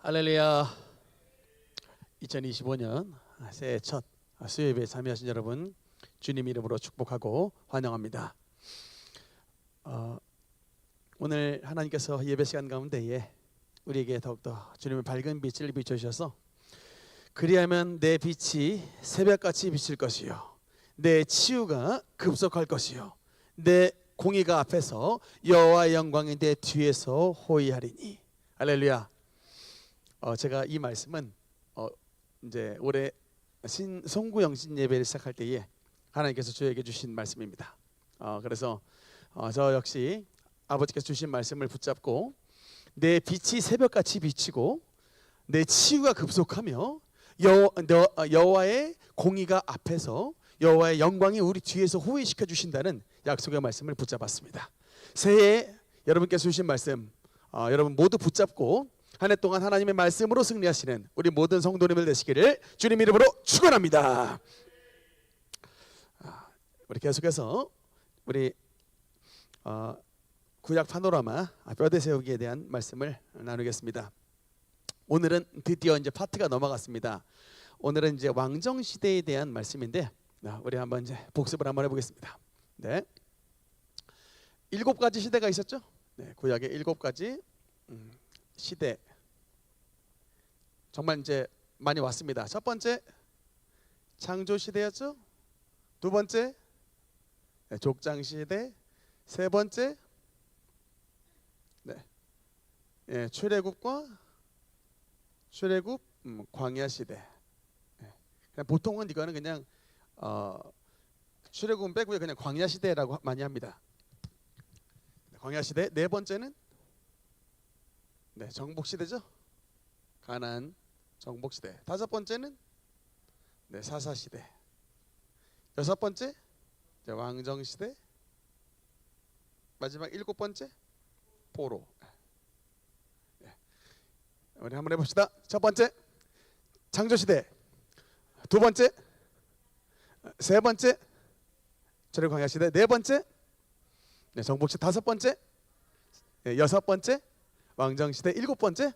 할렐루야. 2025년 새해 첫 수요예배에 참여하신 여러분 주님 이름으로 축복하고 환영합니다. 오늘 하나님께서 예배 시간 가운데에 우리에게 더욱더 주님의 밝은 빛을 비춰주셔서 그리하면 내 빛이 새벽같이 비칠 것이요 내 치유가 급속할 것이요 내 공의가 앞에서 여호와의 영광이 내 뒤에서 호위하리니. 할렐루야. 제가 이 말씀은 이제 올해 송구영신 예배를 시작할 때에 하나님께서 저에게 주신 말씀입니다. 그래서 저 역시 아버지께서 주신 말씀을 붙잡고 내 빛이 새벽같이 비치고 내 치유가 급속하며 여호와의 공의가 앞에서 여호와의 영광이 우리 뒤에서 호위시켜 주신다는 약속의 말씀을 붙잡았습니다. 새해에 여러분께서 주신 말씀 여러분 모두 붙잡고 한 해 동안 하나님의 말씀으로 승리하시는 우리 모든 성도님들 되시기를 주님 이름으로 축원합니다. 우리 계속해서 우리 구약 파노라마 뼈대 세우기에 대한 말씀을 나누겠습니다. 오늘은 드디어 이제 파트가 넘어갔습니다. 오늘은 이제 왕정 시대에 대한 말씀인데 우리 한번 이제 복습을 한번 해보겠습니다. 네, 7가지 시대가 있었죠. 네, 구약의 7가지 시대 정말 이제 많이 왔습니다. 첫 번째 창조 시대였죠. 두 번째 족장 시대, 세 번째 출애굽과 광야 시대. 그냥 보통은 이거는 그냥 출애굽은 빼고요 그냥 광야 시대라고 많이 합니다. 광야 시대. 네 번째는 정복 시대죠. 가나안 정복 시대. 다섯 번째는 사사 시대. 여섯 번째 왕정 시대. 마지막 7번째 포로. 우리 한번 해봅시다. 첫 번째 창조 시대. 두 번째 세 번째 출애굽 광야 시대. 네 번째 정복 시대. 다섯 번째 여섯 번째 왕정 시대. 7번째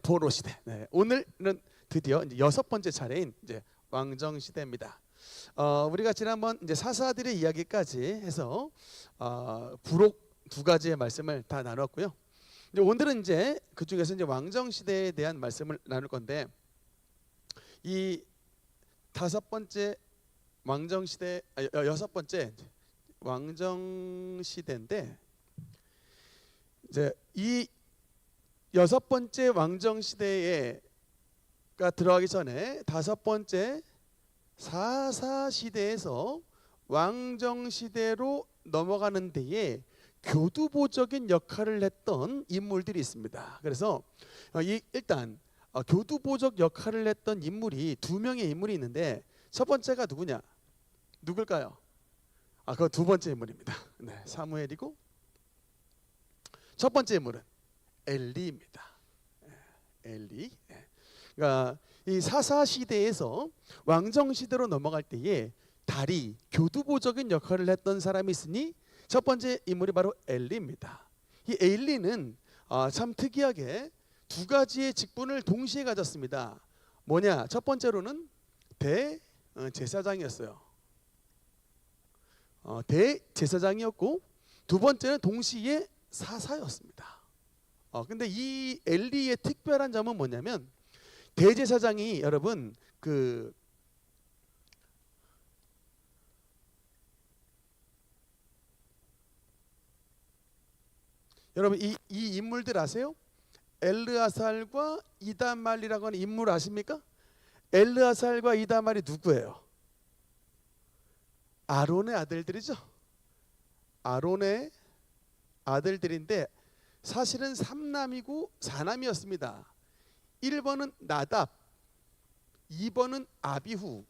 포로 시대. 오늘은 드디어 이제 6번째 차례인 이제 왕정 시대입니다. 우리가 지난번 이제 사사들의 이야기까지 해서 부록 2가지의 말씀을 다 나눴고요. 이제 오늘은 이제 그 중에서 이제 왕정 시대에 대한 말씀을 나눌 건데 이 5번째 왕정 시대, 6번째 왕정 시대인데 이제 이 6번째 왕정 시대가 들어가기 전에 5번째 사사 시대에서 왕정 시대로 넘어가는 데에 교두보적인 역할을 했던 인물들이 있습니다. 그래서 일단 교두보적 역할을 했던 인물이 2명의 인물이 있는데 첫 번째가 누굴까요? 그건 두 번째 인물입니다. 사무엘이고 첫 번째 인물은 엘리입니다. 엘리. 그러니까 이 사사 시대에서 왕정 시대로 넘어갈 때에 달이 교두보적인 역할을 했던 사람이 있으니 첫 번째 인물이 바로 엘리입니다. 이 엘리는 참 특이하게 2가지의 직분을 동시에 가졌습니다. 뭐냐? 첫 번째로는 대제사장이었어요. 대제사장이었고 두 번째는 동시에 사사였습니다. 근데 이 엘리의 특별한 점은 뭐냐면 대제사장이 여러분 여러분 이 인물들 아세요? 엘르아살과 이다말이라고 하는 인물 아십니까? 엘르아살과 이다말이 누구예요? 아론의 아들들이죠. 아론의 아들들인데 사실은 3남이고 4남이었습니다. 1번은 나답, 2번은 아비후라는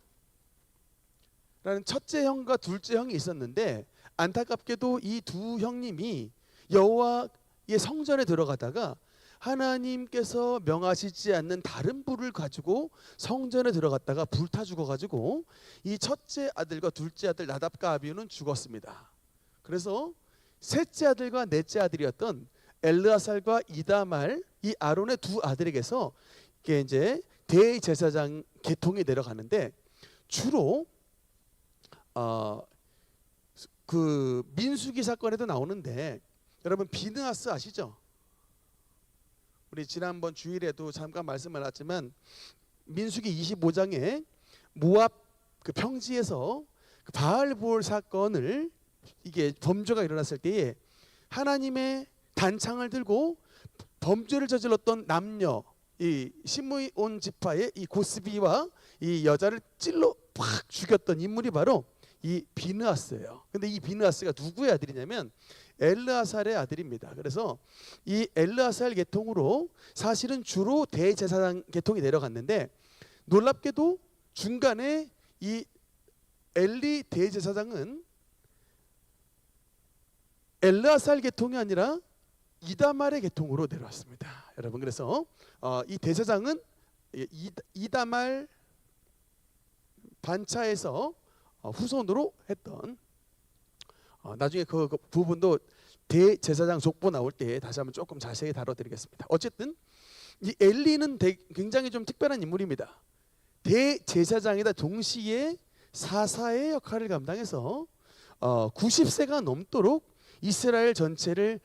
첫째 형과 둘째 형이 있었는데 안타깝게도 이 두 형님이 여호와의 성전에 들어가다가 하나님께서 명하시지 않는 다른 불을 가지고 성전에 들어갔다가 불타 죽어가지고 이 첫째 아들과 둘째 아들 나답과 아비후는 죽었습니다. 그래서 셋째 아들과 넷째 아들이었던 엘르아살과 이다말 이 아론의 두 아들에게서 이게 이제 대제사장 계통이 내려가는데 주로 그 민수기 사건에도 나오는데 여러분 비느하스 아시죠? 우리 지난번 주일에도 잠깐 말씀을 하지만 민수기 25장에 모압 그 평지에서 그 바알볼 사건을 이게 범죄가 일어났을 때에 하나님의 단창을 들고 범죄를 저질렀던 남녀 이 시므온 지파의 이 고스비와 이 여자를 찔러 팍 죽였던 인물이 바로 이 비느하스예요. 근데 이 비느하스가 누구의 아들이냐면 엘르아살의 아들입니다. 그래서 이 엘르아살 계통으로 사실은 주로 대제사장 계통이 내려갔는데 놀랍게도 중간에 이 엘리 대제사장은 엘르아살 계통이 아니라 이다말의 계통으로 내려왔습니다. 여러분 그래서 이 대제사장은 이다말 반차에서 후손으로 했던 나중에 그 부분도 대제사장 족보 나올 때 다시 한번 조금 자세히 다뤄드리겠습니다. 어쨌든 이 엘리는 굉장히 좀 특별한 인물입니다. 대제사장이다 동시에 사사의 역할을 감당해서 90세가 넘도록 이스라엘 전체를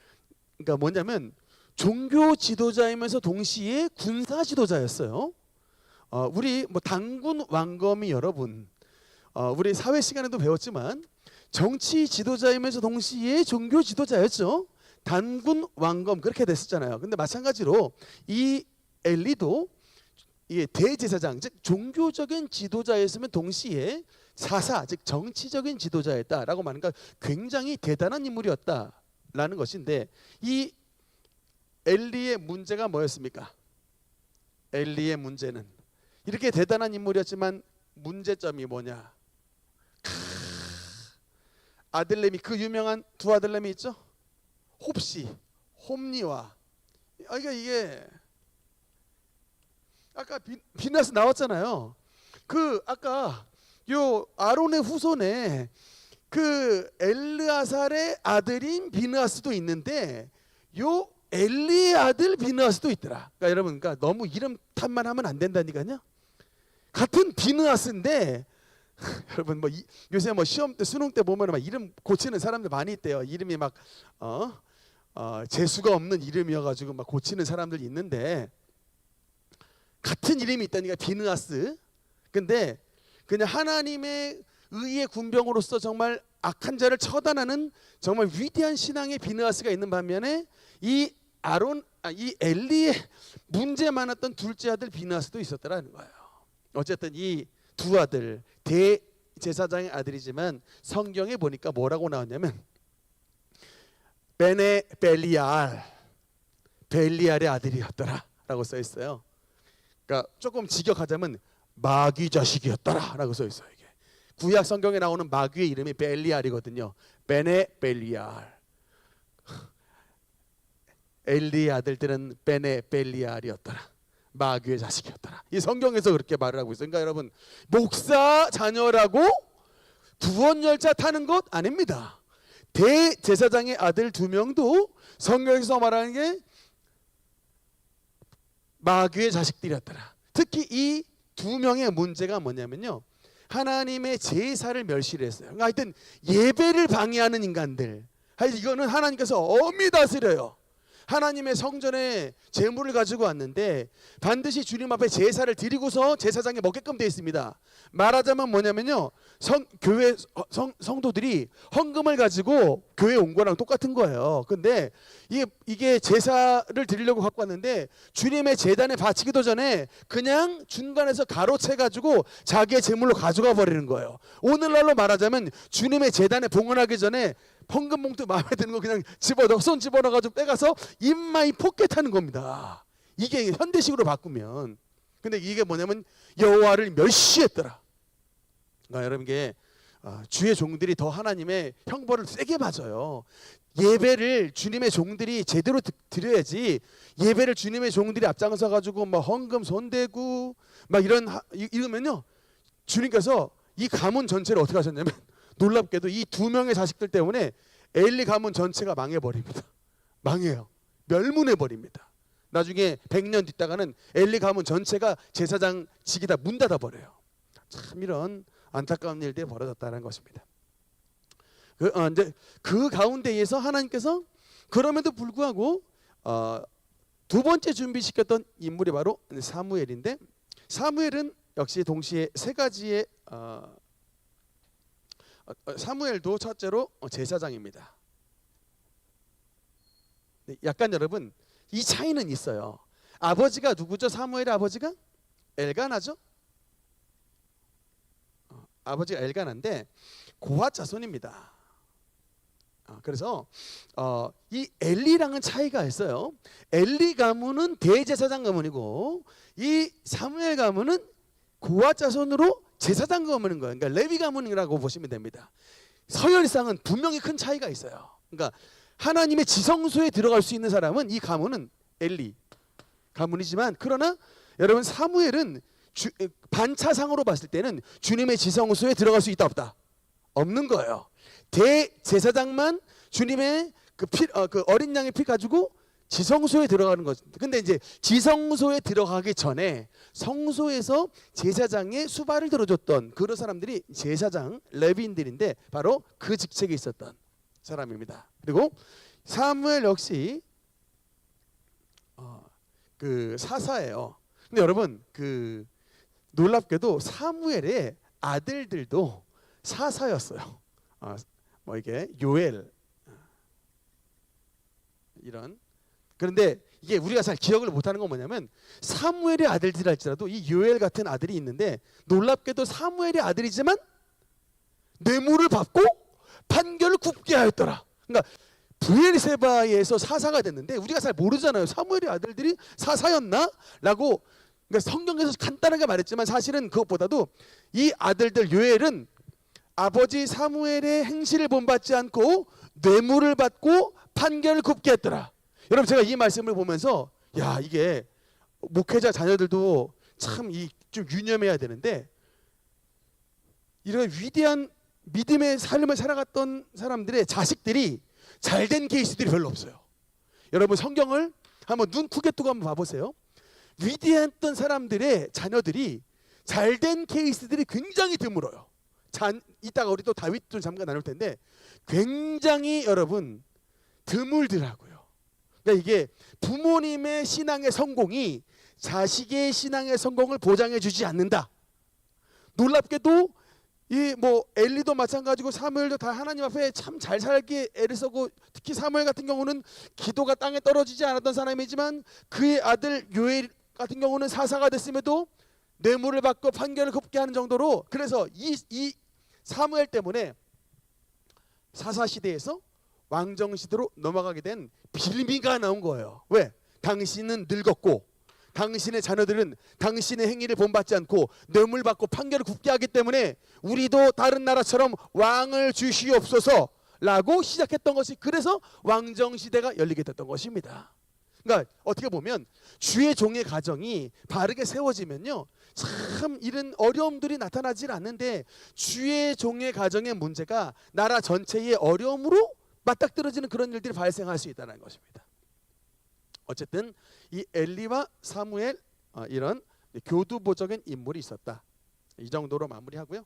그러니까 뭐냐면 종교 지도자이면서 동시에 군사 지도자였어요. 우리 뭐 당군 왕검이 여러분 우리 사회 시간에도 배웠지만 정치 지도자이면서 동시에 종교 지도자였죠. 단군 왕검 그렇게 됐었잖아요. 근데 마찬가지로 이 엘리도 이 대제사장 즉 종교적인 지도자였으면 동시에 사사 즉 정치적인 지도자였다라고 말하니까 굉장히 대단한 인물이었다라는 것인데 이 엘리의 문제가 뭐였습니까? 엘리의 문제는 이렇게 대단한 인물이었지만 문제점이 뭐냐? 아들내미 그 유명한 두 아들내미 있죠? 홉시, 홈니와 이게 아까 비느하스 나왔잖아요. 그 아까 요 아론의 후손에 그 엘르아살의 아들인 비느하스도 있는데 요 엘리의 아들 비느하스도 있더라. 그러니까 여러분 그러니까 너무 이름 탓만 하면 안 된다니까요. 같은 비느하스인데 여러분 뭐 요새 뭐 시험 때 수능 때 보면 막 이름 고치는 사람들 많이 있대요. 이름이 막 재수가 없는 이름이어가지고 막 고치는 사람들 있는데 같은 이름이 있다니까 비느하스. 근데 그냥 하나님의 의의 군병으로서 정말 악한 자를 처단하는 정말 위대한 신앙의 비느하스가 있는 반면에 이 엘리의 문제 많았던 둘째 아들 비느하스도 있었더라는 거예요. 어쨌든 이 두 아들 대제사장의 아들이지만 성경에 보니까 뭐라고 나왔냐면 베네 벨리알의 아들이었더라라고 써 있어요. 그러니까 조금 직역하자면 마귀 자식이었더라라고 써 있어요. 이게 구약 성경에 나오는 마귀의 이름이 벨리알이거든요. 베네 벨리알. 엘리의 아들들은 베네 벨리알이었더라. 마귀의 자식이었더라. 이 성경에서 그렇게 말을 하고 있어요. 그러니까 여러분 목사 자녀라고 구원 열차 타는 것 아닙니다. 대제사장의 아들 두 명도 성경에서 말하는 게 마귀의 자식들이었더라. 특히 이 두 명의 문제가 뭐냐면요. 하나님의 제사를 멸시를 했어요. 그러니까 하여튼 예배를 방해하는 인간들. 하여튼 이거는 하나님께서 엄히 다스려요. 하나님의 성전에 제물을 가지고 왔는데 반드시 주님 앞에 제사를 드리고서 제사장에 먹게끔 되어 있습니다. 말하자면 뭐냐면요. 교회 성도들이 헌금을 가지고 교회에 온 거랑 똑같은 거예요. 근데 이게 제사를 드리려고 갖고 왔는데 주님의 제단에 바치기도 전에 그냥 중간에서 가로채 가지고 자기의 제물로 가져가 버리는 거예요. 오늘날로 말하자면 주님의 제단에 봉헌하기 전에 헌금 봉투 마음에 드는 거 그냥 손 집어넣어가지고 빼가서 인마이 포켓하는 겁니다. 이게 현대식으로 바꾸면. 근데 이게 뭐냐면 여호와를 멸시했더라. 그러니까 여러분 이게 주의 종들이 더 하나님의 형벌을 세게 맞아요. 예배를 주님의 종들이 제대로 드려야지. 예배를 주님의 종들이 앞장서 가지고 막 헌금 손대고 막 이러면요. 주님께서 이 가문 전체를 어떻게 하셨냐면 놀랍게도 이 두 명의 자식들 때문에 엘리 가문 전체가 망해버립니다. 망해요. 멸문해 버립니다. 나중에 100년 뒤다가는 엘리 가문 전체가 제사장직이 다 문 닫아 버려요. 참 이런 안타까운 일들이 벌어졌다는 것입니다. 이제 그 가운데에서 하나님께서 그럼에도 불구하고 두 번째 준비시켰던 인물이 바로 사무엘인데, 사무엘은 역시 동시에 세 가지의 사무엘도 첫째로 제사장입니다. 약간 여러분 이 차이는 있어요. 아버지가 누구죠? 사무엘의 아버지가 엘가나죠. 아버지가 엘가나인데 고핫 자손입니다. 그래서 이 엘리랑은 차이가 있어요. 엘리 가문은 대제사장 가문이고 이 사무엘 가문은 고핫 자손으로 제사장 가문인 거예요. 그러니까 레위 가문이라고 보시면 됩니다. 서열상은 분명히 큰 차이가 있어요. 그러니까 하나님의 지성소에 들어갈 수 있는 사람은 이 가문은 엘리 가문이지만, 그러나 여러분 사무엘은 반차상으로 봤을 때는 주님의 지성소에 들어갈 수 있다 없다? 없는 거예요. 대제사장만 주님의 그 어린 양의 피 가지고 지성소에 들어가는 거죠. 근데 이제 지성소에 들어가기 전에 성소에서 제사장의 수발을 들어줬던 그런 사람들이 제사장 레위인들인데 바로 그 직책에 있었던 사람입니다. 그리고 사무엘 역시 그 사사예요. 근데 여러분 그 놀랍게도 사무엘의 아들들도 사사였어요. 뭐 이게 요엘 이런. 그런데 이게 우리가 잘 기억을 못하는 건 뭐냐면 사무엘의 아들들 할지라도 이 요엘 같은 아들이 있는데, 놀랍게도 사무엘의 아들이지만 뇌물을 받고 판결을 굽게 하였더라. 그러니까 브엘세바에서 사사가 됐는데 우리가 잘 모르잖아요. 사무엘의 아들들이 사사였나? 라고. 그러니까 성경에서 간단하게 말했지만 사실은 그것보다도 이 아들들 요엘은 아버지 사무엘의 행실을 본받지 않고 뇌물을 받고 판결을 굽게 했더라. 여러분 제가 이 말씀을 보면서 야, 이게 목회자 자녀들도 참 좀 유념해야 되는데, 이런 위대한 믿음의 삶을 살아갔던 사람들의 자식들이 잘된 케이스들이 별로 없어요. 여러분 성경을 한번 눈 크게 뜨고 한번 봐보세요. 위대했던 사람들의 자녀들이 잘된 케이스들이 굉장히 드물어요. 이따가 우리 또 다윗 좀 잠깐 나눌 텐데 굉장히 여러분 드물더라고요. 그러니까 이게 부모님의 신앙의 성공이 자식의 신앙의 성공을 보장해 주지 않는다. 놀랍게도 이 뭐 엘리도 마찬가지고 사무엘도 다 하나님 앞에 참 잘 살기 애를 쓰고, 특히 사무엘 같은 경우는 기도가 땅에 떨어지지 않았던 사람이지만 그의 아들 요엘 같은 경우는 사사가 됐음에도 뇌물을 받고 판결을 굽게 하는 정도로, 그래서 이 사무엘 때문에 사사 시대에서 왕정 시대로 넘어가게 된 빌미가 나온 거예요. 왜? 당신은 늙었고 당신의 자녀들은 당신의 행위를 본받지 않고 뇌물 받고 판결을 굽게 하기 때문에 우리도 다른 나라처럼 왕을 주시옵소서 라고 시작했던 것이, 그래서 왕정 시대가 열리게 됐던 것입니다. 그러니까 어떻게 보면 주의 종의 가정이 바르게 세워지면요 참 이런 어려움들이 나타나질 않는데, 주의 종의 가정의 문제가 나라 전체의 어려움으로 맞닥뜨려지는 그런 일들이 발생할 수 있다는 것입니다. 어쨌든 이 엘리와 사무엘 이런 교두보적인 인물이 있었다. 이 정도로 마무리하고요.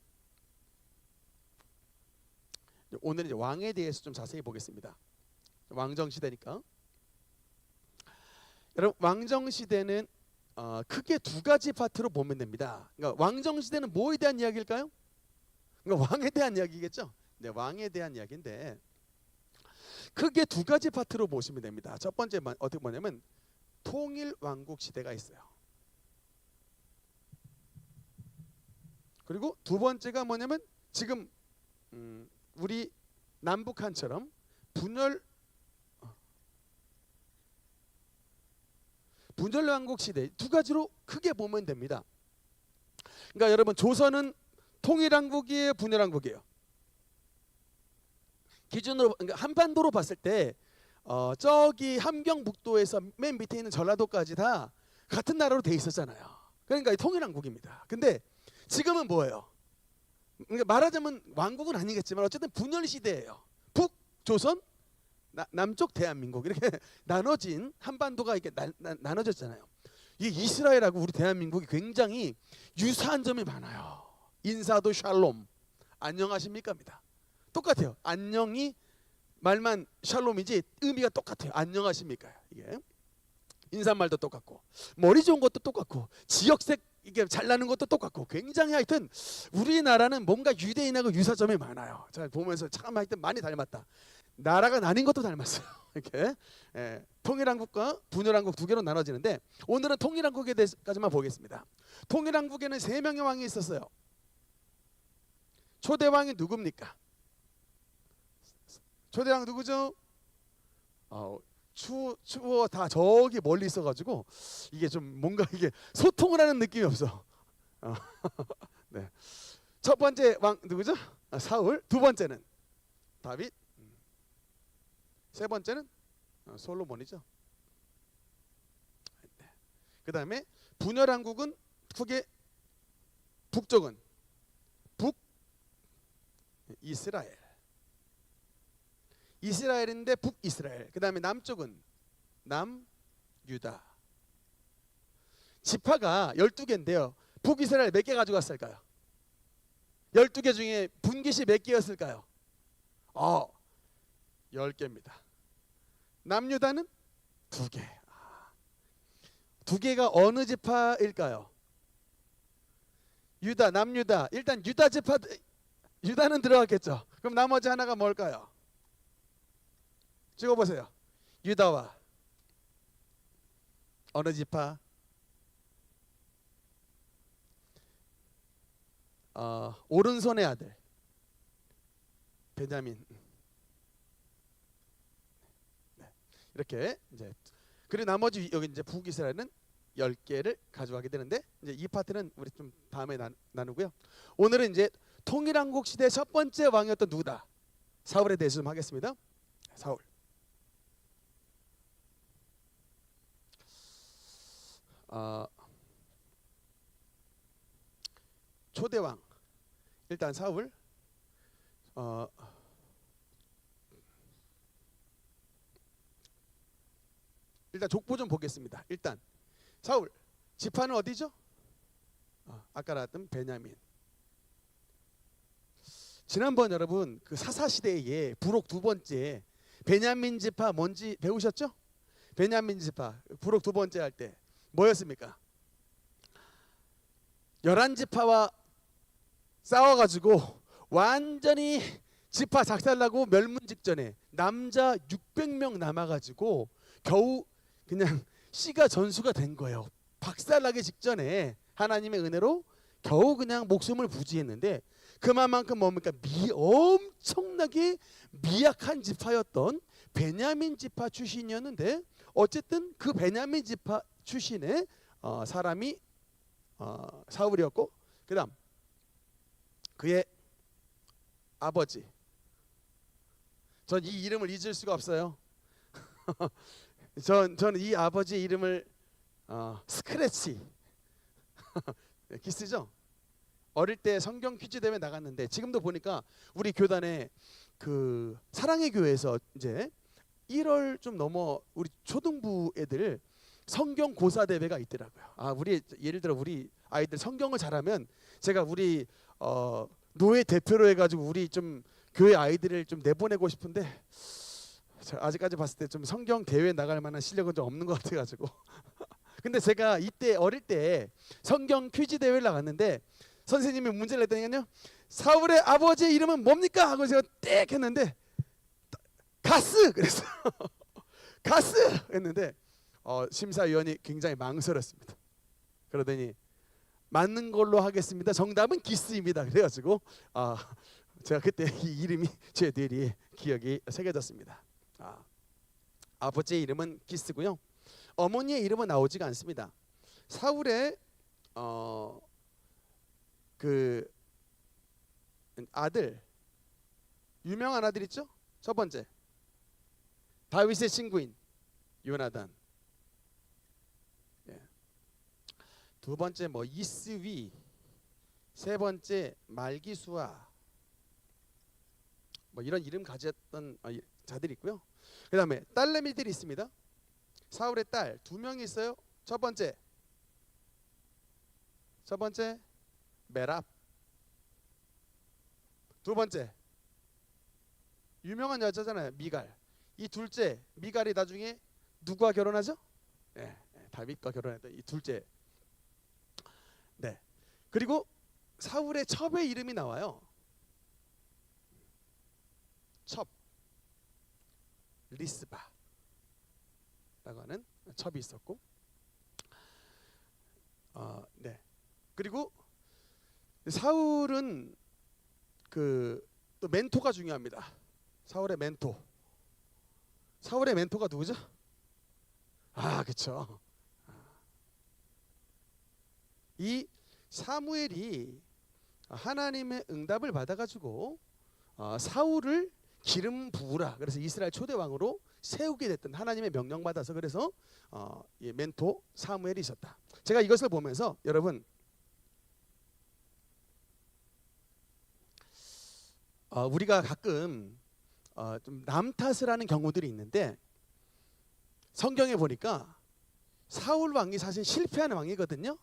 오늘은 이제 왕에 대해서 좀 자세히 보겠습니다. 왕정 시대니까. 여러분 왕정 시대는 크게 두 가지 파트로 보면 됩니다. 그러니까 왕정 시대는 뭐에 대한 이야기일까요? 그러니까 왕에 대한 이야기겠죠. 네, 왕에 대한 이야기인데 크게 두 가지 파트로 보시면 됩니다. 첫 번째 어떻게 보냐면 통일 왕국 시대가 있어요. 그리고 두 번째가 뭐냐면 지금 우리 남북한처럼 분열 왕국 시대, 두 가지로 크게 보면 됩니다. 그러니까 여러분 조선은 통일 왕국이에요, 분열 왕국이에요? 기준으로, 그러니까 한반도로 봤을 때 저기 함경북도에서 맨 밑에 있는 전라도까지 다 같은 나라로 돼 있었잖아요. 그러니까 통일왕국입니다. 근데 지금은 뭐예요? 그러니까 말하자면 왕국은 아니겠지만 어쨌든 분열 시대예요. 북조선, 남쪽 대한민국 이렇게 나눠진 한반도가 이렇게 나눠졌잖아요. 이 이스라엘하고 우리 대한민국이 굉장히 유사한 점이 많아요. 인사도 샬롬, 안녕하십니까입니다. 똑같아요. 안녕이 말만 샬롬이지 의미가 똑같아요. 안녕하십니까. 이게 인사말도 똑같고 머리 좋은 것도 똑같고 지역색 이게 잘나는 것도 똑같고 굉장히 하여튼 우리나라는 뭔가 유대인하고 유사점이 많아요. 제가 보면서 참 하여튼 많이 닮았다. 나라가 나뉜 것도 닮았어요. 이렇게 통일한국과 분열한국 두 개로 나눠지는데 오늘은 통일한국에 대해서까지만 보겠습니다. 통일한국에는 3명의 왕이 있었어요. 초대왕이 누굽니까? 초대왕 누구죠? 추워 다 저기 멀리 있어가지고 이게 좀 뭔가 이게 소통을 하는 느낌이 없어. 네. 첫 번째 왕 누구죠? 사울. 두 번째는 다윗. 세 번째는 솔로몬이죠. 네. 그 다음에 분열왕국은 북쪽은 북이스라엘. 이스라엘인데 북이스라엘. 그 다음에 남쪽은 남유다. 지파가 12개인데요. 북이스라엘 몇 개 가져갔을까요? 12개 중에 분깃이 몇 개였을까요? 10개입니다. 남유다는 2개. 2개가 어느 지파일까요? 유다, 남유다. 일단 유다 지파, 유다는 들어갔겠죠. 그럼 나머지 하나가 뭘까요? 찍어보세요. 유다와 어느 지파? 오른손의 아들 베냐민. 네. 이렇게 이제 그리고 나머지 여기 이제 북이스라엘은 10개를 가져가게 되는데 이제 이 파트는 우리 좀 다음에 나누고요. 오늘은 이제 통일한국 시대 첫 번째 왕이었던 누구다? 사울에 대해서 좀 하겠습니다. 사울. 초대왕 일단 사울. 일단 족보 좀 보겠습니다. 일단 사울 지파는 어디죠? 아까 나왔던 베냐민. 지난번 여러분 그 사사 시대에 부록 두 번째 베냐민 지파 뭔지 배우셨죠? 베냐민 지파 부록 두 번째 할 때 뭐였습니까? 11지파와 싸워가지고 완전히 지파 작살나고 멸문 직전에 남자 600명 남아가지고 겨우 그냥 씨가 전수가 된 거예요. 박살나기 직전에 하나님의 은혜로 겨우 그냥 목숨을 부지했는데 그만큼 뭡니까? 엄청나게 미약한 지파였던 베냐민 지파 출신이었는데 어쨌든 그 베냐민 지파 출신의 사람이 사울이었고 그다음 그의 아버지. 전 이 이름을 잊을 수가 없어요. 저는 이 아버지의 이름을 스크래치 기스죠. 어릴 때 성경 퀴즈 대회 나갔는데 지금도 보니까 우리 교단에 그 사랑의 교회에서 이제 1월 좀 넘어 우리 초등부 애들 성경 고사 대회가 있더라고요. 우리 예를 들어 우리 아이들 성경을 잘하면 제가 우리 노예 대표로 해가지고 우리 좀 교회 아이들을 좀 내보내고 싶은데 아직까지 봤을 때 좀 성경 대회 나갈 만한 실력은 좀 없는 것 같아가지고 근데 제가 이때 어릴 때 성경 퀴즈 대회를 나갔는데 선생님이 문제를 냈더니요 사울의 아버지의 이름은 뭡니까? 하고 제가 땡 했는데 가스 그랬어요. 가스 했는데 심사위원이 굉장히 망설였습니다. 그러더니 맞는 걸로 하겠습니다. 정답은 기스입니다. 그래가지고 제가 그때 이 이름이 제 뇌리에 기억이 새겨졌습니다. 아버지의 이름은 기스고요. 어머니의 이름은 나오지가 않습니다. 사울의 그 아들 유명한 아들 있죠? 첫 번째 다윗의 친구인 요나단. 두 번째 뭐 이스위, 세 번째 말기수아 뭐 이런 이름 가졌던 자들이 있고요. 그 다음에 딸내미들이 있습니다. 사울의 딸 2명이 있어요. 첫 번째 메랍. 두 번째 유명한 여자잖아요, 미갈. 이 둘째 미갈이 나중에 누구와 결혼하죠? 네, 다윗과 결혼했던 이 둘째. 네. 그리고 사울의 첩의 이름이 나와요. 첩, 리스바라고 하는 첩이 있었고, 네. 그리고 사울은 또 멘토가 중요합니다. 사울의 멘토가 누구죠? 그렇죠. 이 사무엘이 하나님의 응답을 받아가지고 사울을 기름 부으라. 그래서 이스라엘 초대 왕으로 세우게 됐던 하나님의 명령 받아서 그래서 이 멘토 사무엘이 있었다. 제가 이것을 보면서 여러분 우리가 가끔 좀 남 탓을 하는 경우들이 있는데 성경에 보니까 사울 왕이 사실 실패한 왕이거든요.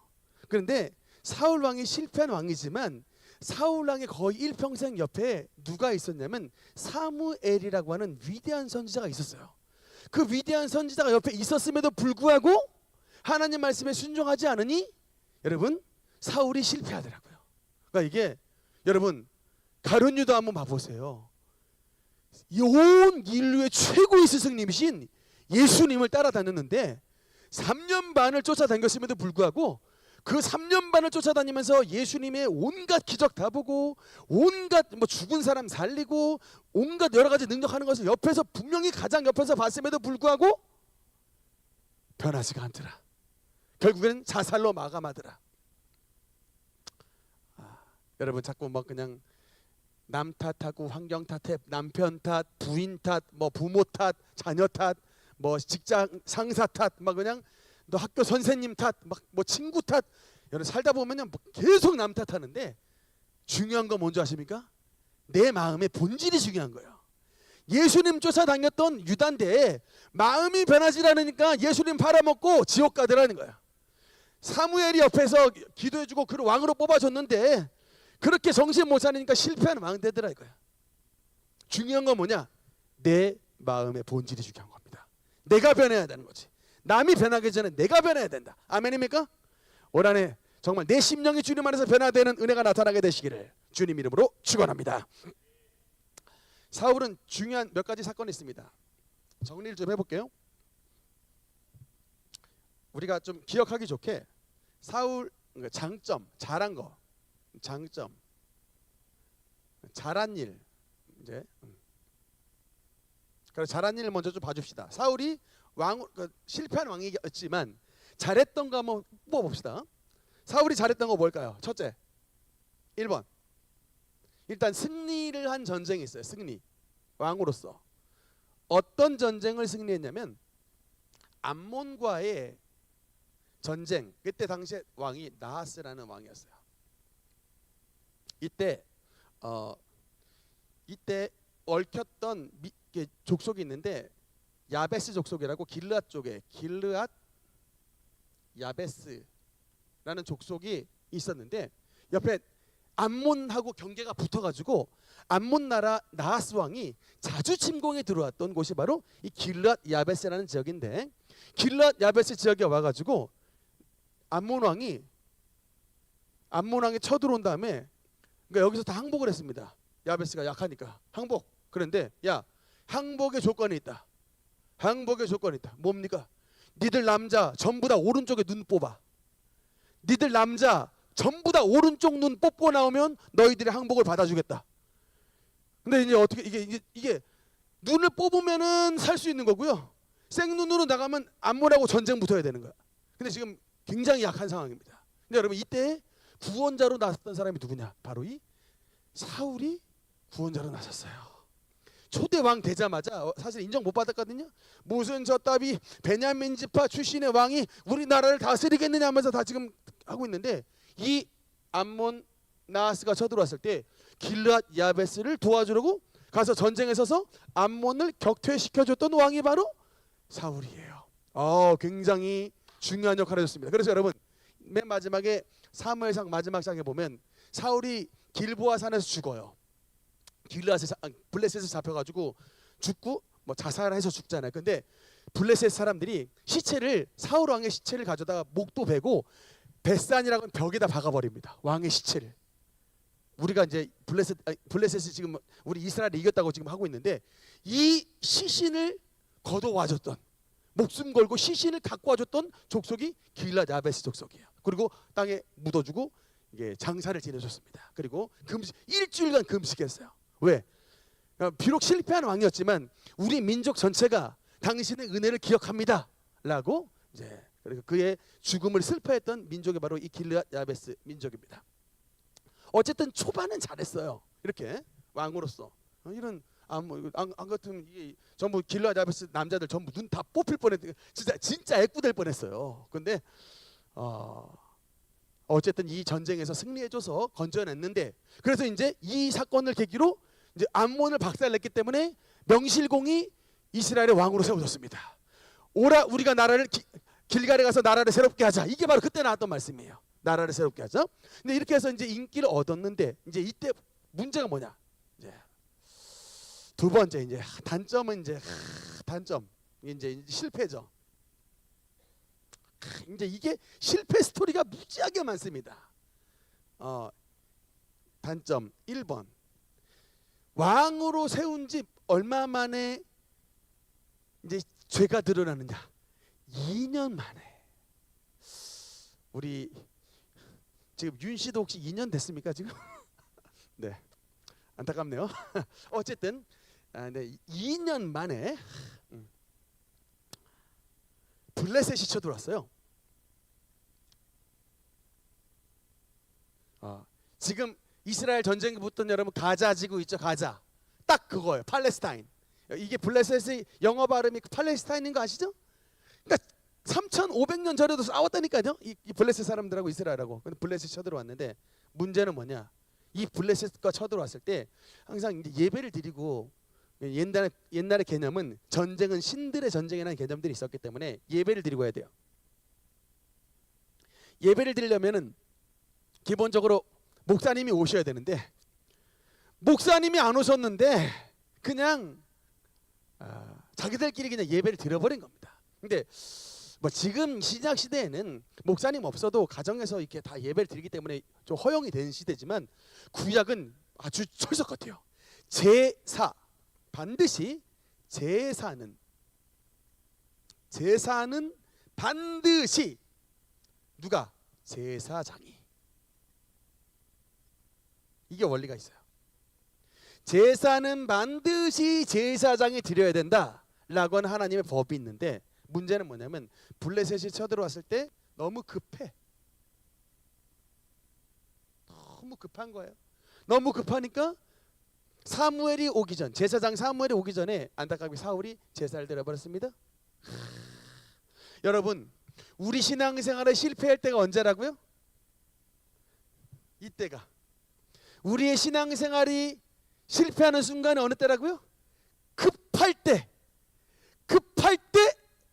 그런데 사울 왕이 실패한 왕이지만 사울 왕의 거의 일평생 옆에 누가 있었냐면 사무엘이라고 하는 위대한 선지자가 있었어요. 그 위대한 선지자가 옆에 있었음에도 불구하고 하나님 말씀에 순종하지 않으니 여러분 사울이 실패하더라고요. 그러니까 이게 여러분 가룟 유다 한번 봐보세요. 온 인류의 최고의 스승님이신 예수님을 따라다녔는데 3년 반을 쫓아다녔음에도 불구하고 그 3년 반을 쫓아다니면서 예수님의 온갖 기적 다 보고 온갖 죽은 사람 살리고 온갖 여러 가지 능력하는 것을 옆에서 분명히 가장 옆에서 봤음에도 불구하고 변하지가 않더라. 결국에는 자살로 마감하더라. 여러분 자꾸 그냥 남 탓하고 환경 탓해, 남편 탓, 부인 탓, 부모 탓, 자녀 탓, 직장 상사 탓, 그냥 너 학교 선생님 탓, 친구 탓. 여러분 살다 보면요 계속 남 탓하는데 중요한 건 뭔지 아십니까? 내 마음의 본질이 중요한 거예요. 예수님 쫓아다녔던 유다인데 마음이 변하지 않으니까 예수님 팔아먹고 지옥 가더라는 거예요. 사무엘이 옆에서 기도해주고 그를 왕으로 뽑아줬는데 그렇게 정신 못 차리니까 실패하는 왕 되더라 이거야. 중요한 건 뭐냐? 내 마음의 본질이 중요한 겁니다. 내가 변해야 되는 거지. 남이 변하기 전에 내가 변해야 된다. 아멘입니까? 올 한해 정말 내 심령이 주님 안에서 변화되는 은혜가 나타나게 되시기를 주님 이름으로 축원합니다. 사울은 중요한 몇 가지 사건이 있습니다. 정리를 좀 해볼게요. 우리가 좀 기억하기 좋게 사울 장점, 잘한 거, 장점, 잘한 일, 이제 그래서 잘한 일 먼저 좀 봐줍시다. 사울이 실패한 왕이었지만 잘했던 거 한번 뽑아봅시다. 사울이 잘했던 거 뭘까요? 첫째, 1번. 일단 승리를 한 전쟁이 있어요. 승리. 왕으로서. 어떤 전쟁을 승리했냐면 암몬과의 전쟁. 그때 당시에 왕이 나하스라는 왕이었어요. 이때 얽혔던 족속이 있는데 야베스 족속이라고 길르앗 쪽에 길르앗 야베스라는 족속이 있었는데 옆에 암몬하고 경계가 붙어가지고 암몬 나라 나하스 왕이 자주 침공에 들어왔던 곳이 바로 이 길르앗 야베스라는 지역인데 길르앗 야베스 지역에 와가지고 암몬 왕이 쳐들어온 다음에 그러니까 여기서 다 항복을 했습니다. 야베스가 약하니까 항복. 그런데 항복의 조건이 있다. 항복의 조건이 있다. 뭡니까? 니들 남자 전부 다 오른쪽에 눈 뽑아. 니들 남자 전부 다 오른쪽 눈 뽑고 나오면 너희들의 항복을 받아주겠다. 근데 이제 어떻게 이게 눈을 뽑으면은 살 수 있는 거고요. 생눈으로 나가면 암몬하고 전쟁 붙어야 되는 거야. 근데 지금 굉장히 약한 상황입니다. 근데 여러분 이때 구원자로 나섰던 사람이 누구냐? 바로 이 사울이 구원자로 나섰어요. 초대 왕 되자마자 사실 인정 못 받았거든요. 무슨 저 따위 베냐민 지파 출신의 왕이 우리나라를 다스리겠느냐 하면서 다 지금 하고 있는데 이 암몬 나하스가 쳐들어왔을 때 길르앗 야베스를 도와주려고 가서 전쟁에 서서 암몬을 격퇴시켜줬던 왕이 바로 사울이에요. 굉장히 중요한 역할을 해줬습니다. 그래서 여러분 맨 마지막에 사무엘상 마지막 장에 보면 사울이 길보아 산에서 죽어요. 블레셋에서 잡혀가지고 죽고 뭐 자살해서 죽잖아요. 근데 블레셋 사람들이 시체를 사울 왕의 시체를 가져다가 목도 베고 벳산이라는 벽에다 박아버립니다. 왕의 시체를. 우리가 이제 블레셋이 지금 우리 이스라엘이 이겼다고 지금 하고 있는데 이 시신을 걷어와줬던 목숨 걸고 시신을 갖고 와줬던 족속이 길앗 야베스 족속이에요. 그리고 땅에 묻어주고 이게 장사를 지내줬습니다. 그리고 일주일간 금식했어요. 왜? 비록 실패한 왕이었지만 우리 민족 전체가 당신의 은혜를 기억합니다라고 이제 그의 죽음을 슬퍼했던 민족이 바로 이 길앗 야베스 민족입니다. 어쨌든 초반은 잘했어요. 이렇게 왕으로서 이런 안 같으면 이게 전부 길앗 야베스 남자들 전부 눈 다 뽑힐 뻔했던 진짜 애꾸될 뻔했어요. 근데 어쨌든 이 전쟁에서 승리해줘서 건져냈는데 그래서 이제 이 사건을 계기로 이제 암몬을 박살냈기 때문에 명실공히 이스라엘의 왕으로 세워졌습니다. 오라 우리가 나라를 길갈에 가서 나라를 새롭게 하자. 이게 바로 그때 나왔던 말씀이에요. 나라를 새롭게 하자. 근데 이렇게 해서 이제 인기를 얻었는데 이제 이때 문제가 뭐냐? 이제 두 번째 이제 단점은 이제 실패죠. 이제 이게 실패 스토리가 무지하게 많습니다. 단점 1번. 왕으로 세운 지 얼마 만에 이제 죄가 드러나느냐? 2년 만에. 우리 지금 윤 씨도 혹시 2년 됐습니까 지금? 네, 안타깝네요. 어쨌든 네, 2년 만에 블레셋이 쳐들어왔어요. 지금 이스라엘 전쟁이 붙던 여러분 가자 지구 있죠? 가자. 딱 그거예요. 팔레스타인. 이게 블레셋의 영어 발음이 팔레스타인인 거 아시죠? 그러니까 3,500년 전에도 싸웠다니까요. 이 블레셋 사람들하고 이스라엘하고. 근데 블레셋이 쳐들어왔는데 문제는 뭐냐? 이 블레셋과 쳐들어왔을 때 항상 이제 예배를 드리고 옛날의 개념은 전쟁은 신들의 전쟁이라는 개념들이 있었기 때문에 예배를 드리고 해야 돼요. 예배를 드리려면은 기본적으로 목사님이 오셔야 되는데 목사님이 안 오셨는데 그냥 자기들끼리 그냥 예배를 드려버린 겁니다. 근데 뭐 지금 신약 시대에는 목사님 없어도 가정에서 이렇게 다 예배를 드리기 때문에 좀 허용이 된 시대지만 구약은 아주 철석같아요. 제사 반드시 제사는 반드시 누가? 제사장이. 이게 원리가 있어요. 제사는 반드시 제사장이 드려야 된다라고 하는 하나님의 법이 있는데 문제는 뭐냐면 블레셋이 쳐들어왔을 때 너무 급해. 너무 급한 거예요. 너무 급하니까 사무엘이 오기 전, 제사장 사무엘이 오기 전에 안타깝게 사울이 제사를 드려버렸습니다. 여러분, 우리 신앙생활에 실패할 때가 언제라고요? 이때가. 우리의 신앙생활이 실패하는 순간은 어느 때라고요? 급할 때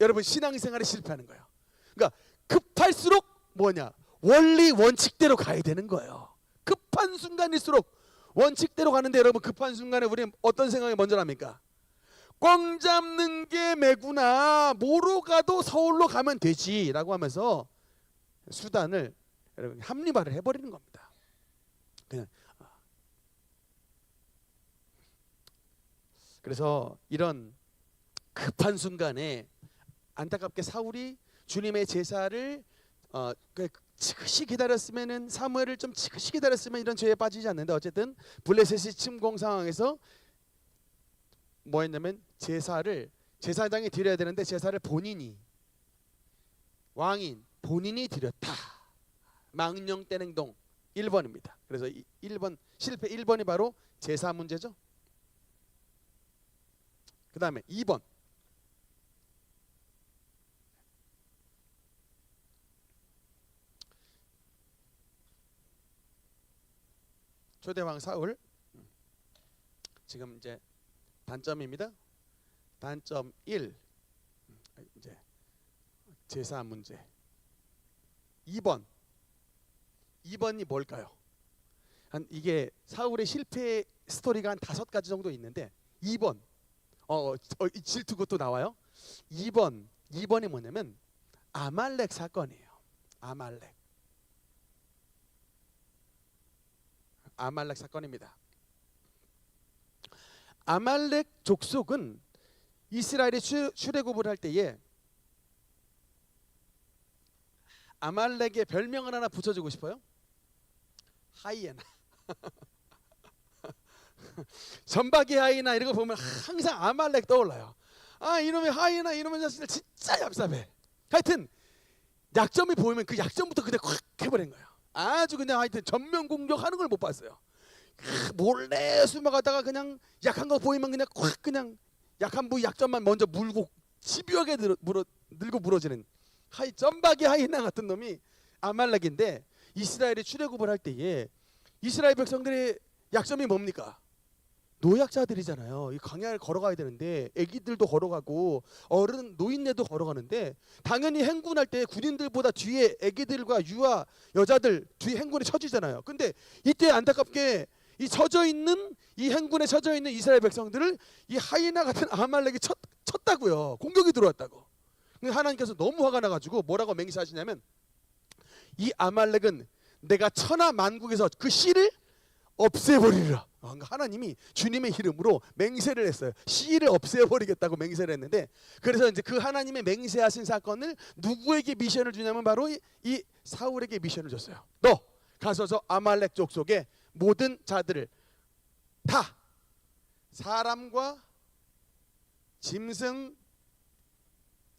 여러분 신앙생활이 실패하는 거예요. 그러니까 급할수록 뭐냐? 원리 원칙대로 가야 되는 거예요. 급한 순간일수록 원칙대로 가는데 여러분 급한 순간에 우리는 어떤 생각이 먼저 납니까? 꽝 잡는 게 매구나. 뭐로 가도 서울로 가면 되지라고 하면서 수단을 여러분 합리화를 해버리는 겁니다. 그냥 그래서 이런 급한 순간에 안타깝게 사울이 주님의 제사를 지그시 기다렸으면은 사무엘을 좀 지그시 기다렸으면 이런 죄에 빠지지 않는데 어쨌든 블레셋이 침공 상황에서 뭐 했냐면 제사장이 드려야 되는데 제사를 왕인 본인이 드렸다. 망령된 행동 1번입니다. 그래서 1번 실패 1번이 바로 제사 문제죠. 그 다음에 2번 초대왕 사울 지금 이제 단점입니다. 단점 1. 이제 제사 문제. 2번이 뭘까요? 이게 사울의 실패 스토리가 한 5가지 정도 있는데 2번 질투 것도 나와요. 2번이 뭐냐면 아말렉 사건이에요. 아말렉 사건입니다. 아말렉 족속은 이스라엘이 출애굽을 할 때에 아말렉의 별명을 하나 붙여주고 싶어요. 하이에나. 전박이 하이에나 이런 거 보면 항상 아말렉 떠올라요. 이놈의 하이에나, 이놈의 자식들 진짜 얍삽해. 하여튼 약점이 보이면 그 약점부터 그냥 확 해버린 거예요. 아주 그냥 하여튼 전면 공격하는 걸 못 봤어요. 몰래 숨어가다가 그냥 약한 거 보이면 그냥 확 그냥 약한 부위 약점만 먼저 물고 집요하게 늘고 부러지는 전박이 하이에나 같은 놈이 아말렉인데, 이스라엘이 출애굽을 할 때에 이스라엘 백성들의 약점이 뭡니까? 노약자들이잖아요. 이 광야를 걸어가야 되는데 아기들도 걸어가고 노인네도 걸어가는데, 당연히 행군할 때 군인들보다 뒤에 아기들과 유아 여자들 뒤에 행군에 처지잖아요. 근데 이때 안타깝게 이 행군에 처져 있는 이스라엘 백성들을 이 하이에나 같은 아말렉이 쳤다고요. 공격이 들어왔다고. 근데 하나님께서 너무 화가 나가지고 뭐라고 맹세하시냐면, 이 아말렉은 내가 천하 만국에서 그 씨를 없애버리리라. 하나님이 주님의 이름으로 맹세를 했어요. 씨를 없애버리겠다고 맹세를 했는데, 그래서 이제 그 하나님의 맹세하신 사건을 누구에게 미션을 주냐면 바로 이 사울에게 미션을 줬어요. 너 가서 저 아말렉 족속의 모든 자들을 다, 사람과 짐승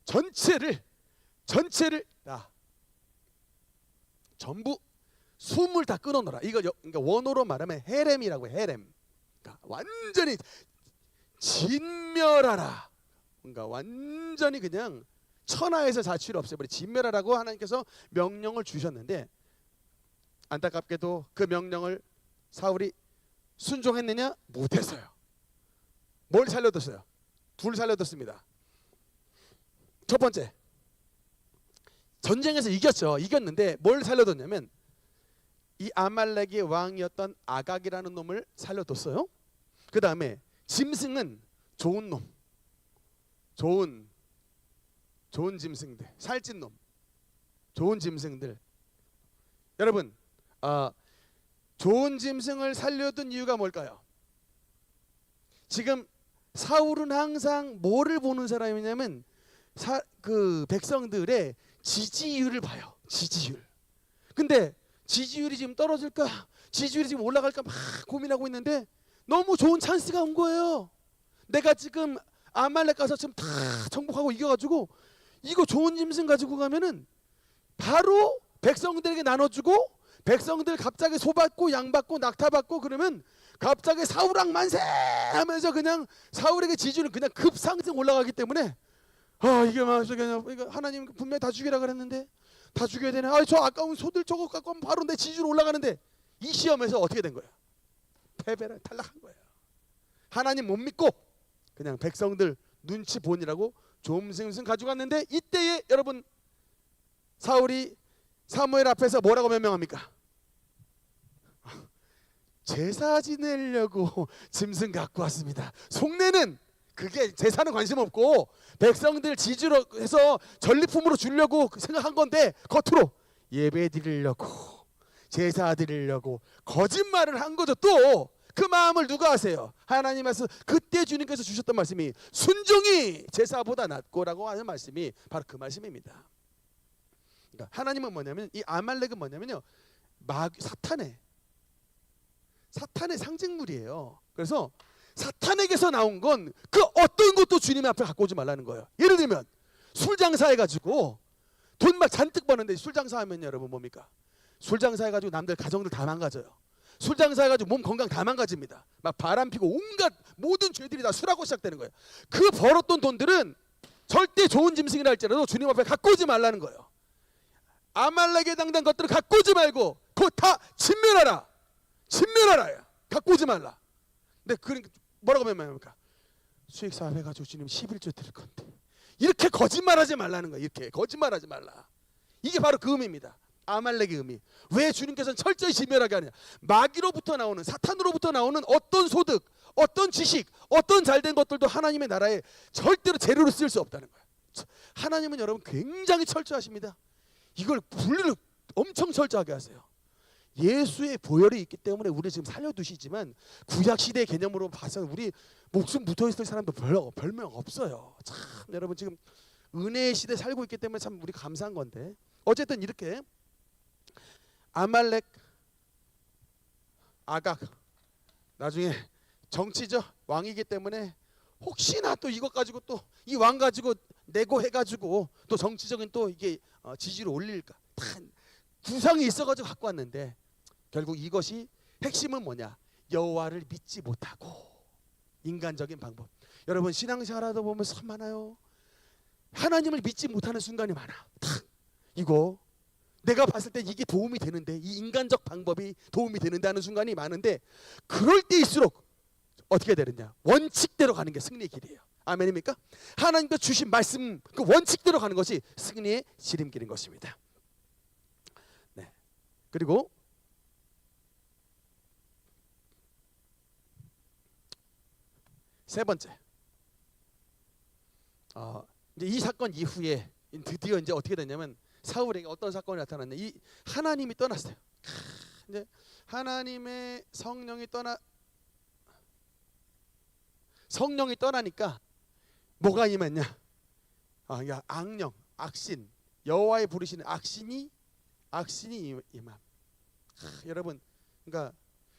전체를 다 전부 숨을 다 끊어놓으라. 이거 그러니까 원어로 말하면 헤렘이라고 해요. 헤렘. 그러니까 완전히 진멸하라. 그러니까 완전히 그냥 천하에서 자취를 없애버리 진멸하라고 하나님께서 명령을 주셨는데, 안타깝게도 그 명령을 사울이 순종했느냐? 못했어요. 뭘 살려뒀어요? 둘 살려뒀습니다. 첫 번째, 전쟁에서 이겼는데 뭘 살려뒀냐면 이 아말렉의 왕이었던 아각이라는 놈을 살려뒀어요. 그 다음에 짐승은 좋은 놈, 좋은 짐승들, 살찐 놈, 좋은 짐승들. 여러분, 좋은 짐승을 살려둔 이유가 뭘까요? 지금 사울은 항상 뭐를 보는 사람이냐면 그 백성들의 지지율을 봐요. 지지율. 근데 지지율이 지금 떨어질까, 지지율이 지금 올라갈까 막 고민하고 있는데 너무 좋은 찬스가 온 거예요. 내가 지금 아말렉 가서 지금 다 정복하고 이겨가지고 이거 좋은 짐승 가지고 가면은 바로 백성들에게 나눠주고, 백성들 갑자기 소받고 양받고 낙타받고 그러면 갑자기 사울왕 만세 하면서 그냥 사울에게 지지율은 그냥 급상승 올라가기 때문에, 이게 이거 하나님 분명히 다 죽이라 그랬는데 다 죽여야 되네. 저 아까운 소들 저거 갖고 하면 바로 내 지지율 올라가는데, 이 시험에서 어떻게 된 거예요? 패배를 탈락한 거예요. 하나님 못 믿고 그냥 백성들 눈치 보느라고 좀승승 가져갔는데, 이때에 여러분 사울이 사무엘 앞에서 뭐라고 명령합니까? 제사 지내려고 짐승 갖고 왔습니다. 속내는 그게 제사는 관심 없고 백성들 지지로 해서 전리품으로 주려고 생각한 건데, 겉으로 예배 드리려고 제사 드리려고 거짓말을 한 거죠. 또 그 마음을 누가 아세요? 하나님 말씀, 그때 주님께서 주셨던 말씀이 순종이 제사보다 낫고라고 하는 말씀이 바로 그 말씀입니다. 그러니까 하나님은 뭐냐면, 이 아말렉은 뭐냐면요, 사탄의 상징물이에요. 그래서 사탄에게서 나온 건 그 어떤 것도 주님 앞에 갖고 오지 말라는 거예요. 예를 들면 술 장사해가지고 돈 막 잔뜩 버는데, 술 장사하면 여러분 뭡니까? 술 장사해가지고 남들 가정들 다 망가져요. 술 장사해가지고 몸 건강 다 망가집니다. 막 바람 피고 온갖 모든 죄들이 다 술하고 시작되는 거예요. 그 벌었던 돈들은 절대 좋은 짐승이라 할지라도 주님 앞에 갖고 오지 말라는 거예요. 아말렉에 해당된 것들을 갖고 오지 말고 그거 다 진멸하라. 갖고 오지 말라. 근데 그러니까 뭐라고 명령합니까? 수익 사업 해가지고 주님 11조 드릴 건데. 이렇게 거짓말하지 말라는 거예요. 이렇게 거짓말하지 말라. 이게 바로 그 의미입니다. 아말렉의 의미. 왜 주님께서는 철저히 진멸하게 하느냐. 마귀로부터 나오는, 사탄으로부터 나오는 어떤 소득, 어떤 지식, 어떤 잘된 것들도 하나님의 나라에 절대로 재료로 쓰일 수 없다는 거예요. 하나님은 여러분 굉장히 철저하십니다. 이걸 분리를 엄청 철저하게 하세요. 예수의 보혈이 있기 때문에 우리 지금 살려두시지만 구약시대의 개념으로 봐서 우리 목숨 붙어있을 사람도 별명 없어요. 참 여러분 지금 은혜의 시대에 살고 있기 때문에 참 우리 감사한 건데, 어쨌든 이렇게 아말렉, 아각, 나중에 정치적 왕이기 때문에 혹시나 또 이것 가지고 또 이 왕 가지고 내고 해가지고 또 정치적인 또 이게 지지를 올릴까, 다 구상이 있어가지고 갖고 왔는데, 결국 이것이 핵심은 뭐냐, 여호와를 믿지 못하고 인간적인 방법. 여러분 신앙생활하다 보면 참 많아요. 하나님을 믿지 못하는 순간이 많아. 탁 이거 내가 봤을 때 이게 도움이 되는데, 이 인간적 방법이 도움이 되는데 하는 순간이 많은데, 그럴 때일수록 어떻게 되느냐, 원칙대로 가는 게 승리의 길이에요. 아멘입니까? 하나님께서 주신 말씀 그 원칙대로 가는 것이 승리의 지름길인 것입니다. 네. 그리고 세 번째, 이제 이 사건 이후에 드디어 이제 어떻게 됐냐면, 사울에게 어떤 사건이 나타났냐, 이 하나님이 떠났어요. 이제 하나님의 성령이 떠나니까 뭐가 임했냐? 그러니까 악령, 악신, 여호와의 부르시는 악신이 임함. 여러분, 그러니까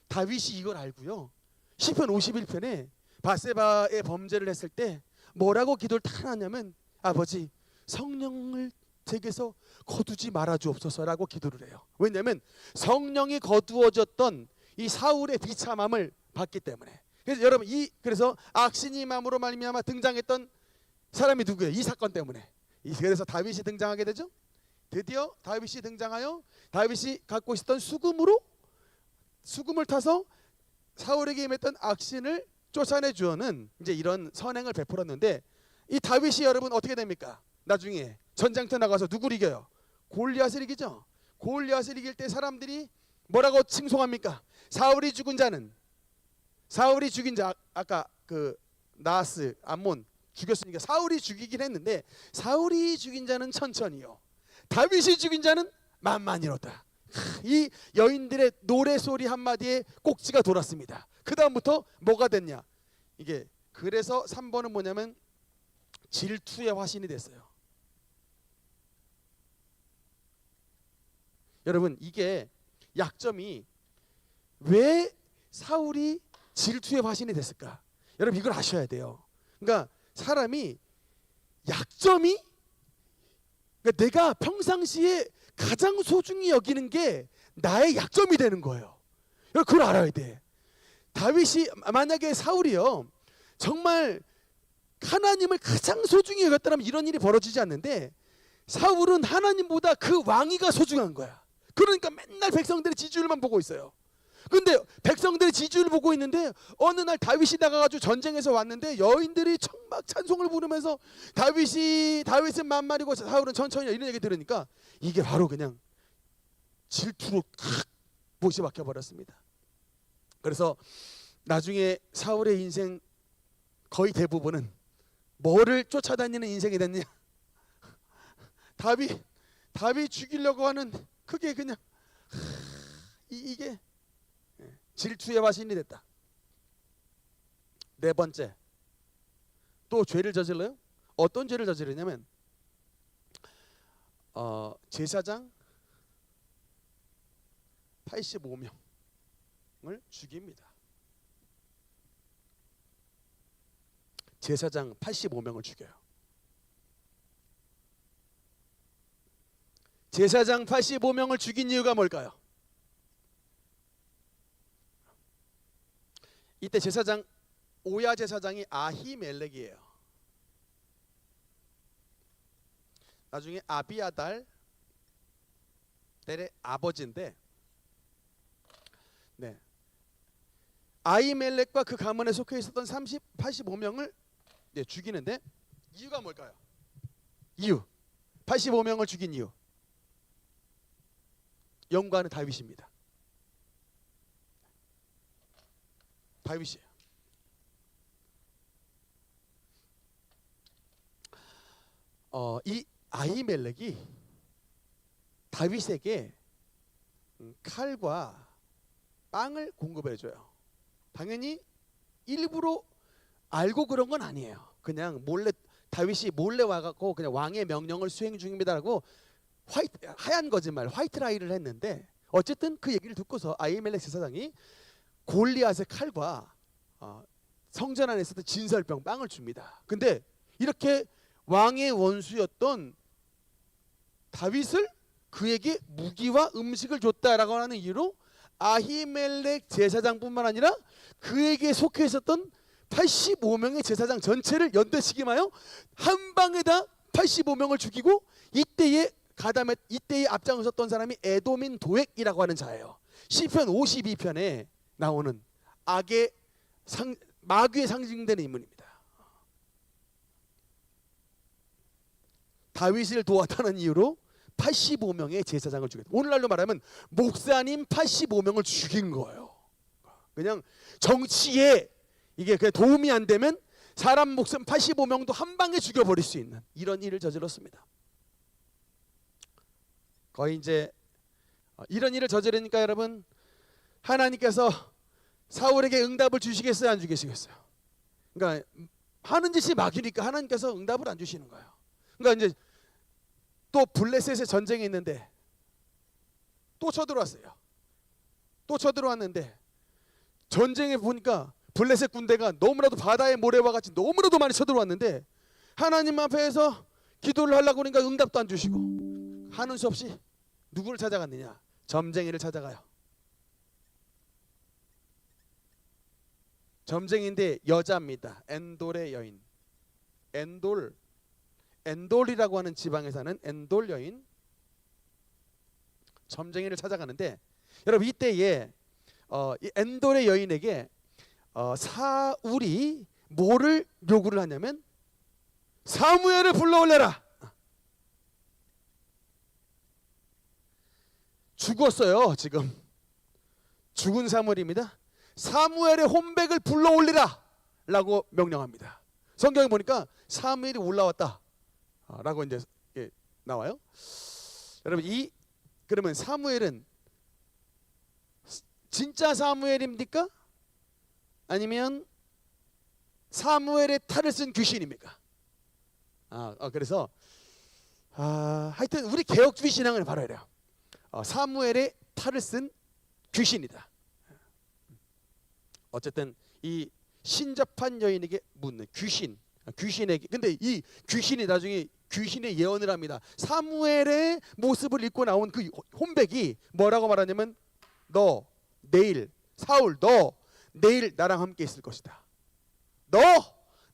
다윗이 이걸 알고요. 시편 51편에 바세바의 범죄를 했을 때 뭐라고 기도를 다 하냐면, 아버지 성령을 제게서 거두지 말아 주옵소서라고 기도를 해요. 왜냐하면 성령이 거두어졌던 이 사울의 비참함을 봤기 때문에. 그래서 여러분 그래서 악신이 마음으로 말미암아 등장했던 사람이 누구예요? 이 사건 때문에. 그래서 다윗이 등장하게 되죠. 드디어 다윗이 등장하여 다윗이 갖고 있었던 수금을 타서 사울에게 임했던 악신을 쫓아내 주어는 이제 이런 선행을 베풀었는데, 이 다윗이 여러분 어떻게 됩니까? 나중에 전장터 나가서 누구를 이겨요? 골리앗을 이기죠. 골리앗을 이길 때 사람들이 뭐라고 칭송합니까? 사울이 죽인 자, 아까 그 나하스 암몬 죽였으니까 사울이 죽이긴 했는데, 사울이 죽인 자는 천천히요, 다윗이 죽인 자는 만만이로다. 이 여인들의 노래소리 한마디에 꼭지가 돌았습니다. 그 다음부터 뭐가 됐냐, 이게 그래서 3번은 뭐냐면 질투의 화신이 됐어요. 여러분 이게 약점이 왜 사울이 질투의 화신이 됐을까? 여러분 이걸 아셔야 돼요. 그러니까 사람이 약점이, 그러니까 내가 평상시에 가장 소중히 여기는 게 나의 약점이 되는 거예요. 여러분 그걸 알아야 돼. 다윗이 만약에 사울이요 정말 하나님을 가장 소중히 여겼다면 이런 일이 벌어지지 않는데, 사울은 하나님보다 그 왕위가 소중한 거야. 그러니까 맨날 백성들의 지지율만 보고 있어요. 근데 백성들의 지지율을 보고 있는데 어느 날 다윗이 나가가지고 전쟁에서 왔는데 여인들이 청막 찬송을 부르면서 다윗은 만만이고 사울은 천천히, 이런 얘기 들으니까 이게 바로 그냥 질투로 칵 못이 박혀버렸습니다. 그래서 나중에 사울의 인생 거의 대부분은 뭐를 쫓아다니는 인생이 됐냐? 다윗 죽이려고 하는, 그게 그냥 이게 질투의 화신이 됐다. 네 번째, 또 죄를 저질러요. 어떤 죄를 저지르냐면 제사장 85명을 죽입니다. 제사장 85명을 죽여요. 제사장 85명을 죽인 이유가 뭘까요? 이때 제사장, 오야 제사장이 아히멜렉이에요. 나중에 아비아달의 아버지인데, 네, 아히멜렉과 그 가문에 속해 있었던 85명을 네, 죽이는데 이유가 뭘까요? 이유. 85명을 죽인 이유. 영과는 다윗입니다. 다윗이에요. 이 아히멜렉이 다윗에게 칼과 빵을 공급해줘요. 당연히 일부러 알고 그런 건 아니에요. 그냥 몰래 다윗이 몰래 와갖고 그냥 왕의 명령을 수행 중입니다라고 하얀 거짓말, 화이트 라이를 했는데 어쨌든 그 얘기를 듣고서 아히멜렉 제사장이 골리앗의 칼과 성전 안에 있었던 진설병 빵을 줍니다. 근데 이렇게 왕의 원수였던 다윗을 그에게 무기와 음식을 줬다라고 하는 이유로 아히멜렉 제사장뿐만 아니라 그에게 속해 있었던 85명의 제사장 전체를 연대시킴하여 한 방에다 85명을 죽이고 이때에 앞장섰던 사람이 에돔인 도액이라고 하는 자예요. 시편 52편에 나오는 마귀에 상징되는 인물입니다. 다윗을 도왔다는 이유로 85명의 제사장을 죽였다. 오늘날로 말하면 목사님 85명을 죽인 거예요. 그냥 정치에 이게 그냥 도움이 안 되면 사람 목숨 85명도 한 방에 죽여버릴 수 있는 이런 일을 저질렀습니다. 거의 이제 이런 일을 저지르니까 여러분 하나님께서 사울에게 응답을 주시겠어요, 안 주시겠어요? 그러니까 하는 짓이 막이니까 하나님께서 응답을 안 주시는 거예요. 그러니까 이제 또 블레셋의 전쟁이 있는데 또 쳐들어왔어요. 또 쳐들어왔는데 전쟁에 보니까 블레셋 군대가 너무나도 바다의 모래와 같이 너무나도 많이 쳐들어왔는데 하나님 앞에서 기도를 하려고 하니까 응답도 안 주시고 하는 수 없이 누구를 찾아갔느냐? 점쟁이를 찾아가요. 점쟁이인데 여자입니다. 엔돌의 여인. 엔돌이라고 하는 지방에 사는 엔돌 여인 점쟁이를 찾아가는데 여러분 이때에 이 엔돌의 여인에게 사울이 뭐를 요구를 하냐면 사무엘을 불러올려라. 죽었어요. 지금 죽은 사무엘입니다. 사무엘의 혼백을 불러올리라 라고 명령합니다. 성경에 보니까 사무엘이 올라왔다 라고 이제 나와요. 여러분 그러면 사무엘은 진짜 사무엘입니까? 아니면 사무엘의 탈을 쓴 귀신입니까? 그래서 하여튼 우리 개혁주의 신앙을 바로 이래요. 사무엘의 탈을 쓴 귀신이다. 어쨌든 이 신접한 여인에게 묻는 귀신에게 근데 이 귀신이 나중에 귀신의 예언을 합니다. 사무엘의 모습을 입고 나온 그 혼백이 뭐라고 말하냐면 사울 너 내일 나랑 함께 있을 것이다. 너